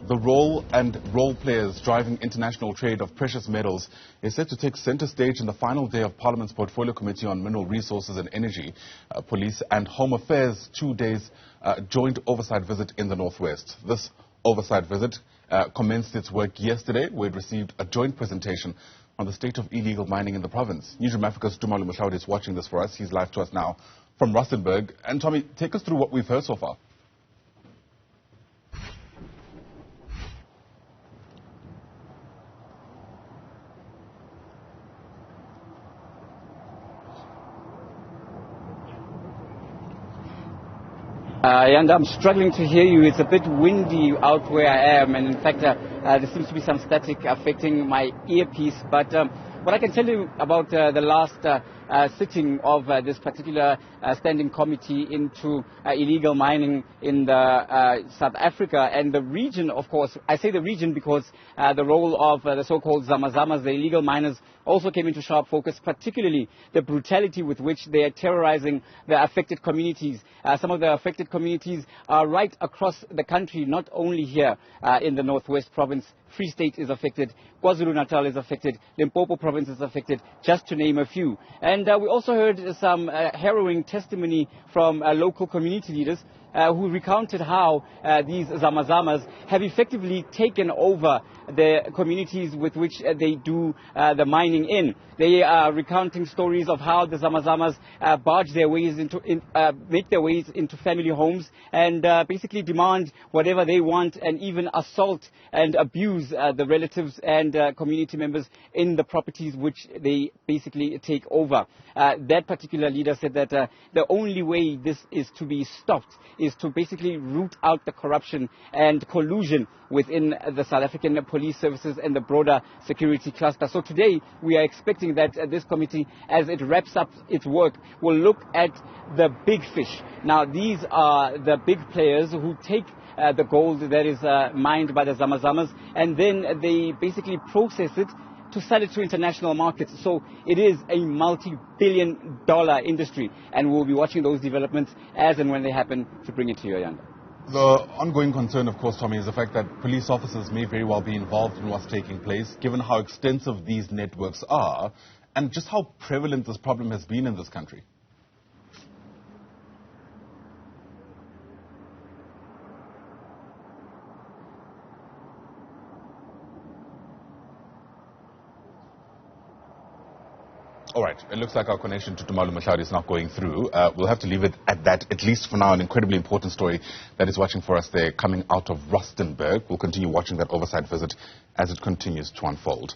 The role and role players driving international trade of precious metals is set to take center stage in the final day of Parliament's Portfolio Committee on Mineral Resources and Energy, Police and Home Affairs 2 days joint oversight visit in the Northwest. This oversight visit commenced its work yesterday, where it received a joint presentation on the state of illegal mining in the province. Newzroom Afrika's Tumaole Mohlaoli is watching this for us. He's live to us now from Rustenburg. And Tommy, take us through what we've heard so far. And I'm struggling to hear you. It's a bit windy out where I am, and in fact there seems to be some static affecting my earpiece. But what I can tell you about the last sitting of this particular standing committee into illegal mining in South Africa and the region, of course. I say the region because the role of the so-called Zamazamas, the illegal miners, also came into sharp focus, particularly the brutality with which they are terrorizing the affected communities. Some of the affected communities are right across the country, not only here in the Northwest Province. Free State is affected, KwaZulu-Natal is affected, Limpopo Province is affected, just to name a few. And we also heard some harrowing testimony from local community leaders who recounted how these Zamazamas have effectively taken over the communities with which they do the mining in. They are recounting stories of how the Zamazamas barge their ways into, make their ways into family homes and basically demand whatever they want and even assault and abuse the relatives and community members in the properties which they basically take over. That particular leader said that the only way this is to be stopped is to basically root out the corruption and collusion within the South African police services and the broader security cluster. So today we are expecting that this committee, as it wraps up its work, will look at the big fish. Now these are the big players who take the gold that is mined by the Zamazamas, and then they basically process it to sell it to international markets. So it is a multi-billion-dollar industry, and we'll be watching those developments as and when they happen to bring it to you, Yanda. The ongoing concern, of course, Tommy, is the fact that police officers may very well be involved in what's taking place, given how extensive these networks are, and just how prevalent this problem has been in this country. All right, it looks like our connection to Tumaole Mohlaoli is not going through. We'll have to leave it at that, at least for now. An incredibly important story that is watching for us there coming out of Rustenburg. We'll continue watching that oversight visit as it continues to unfold.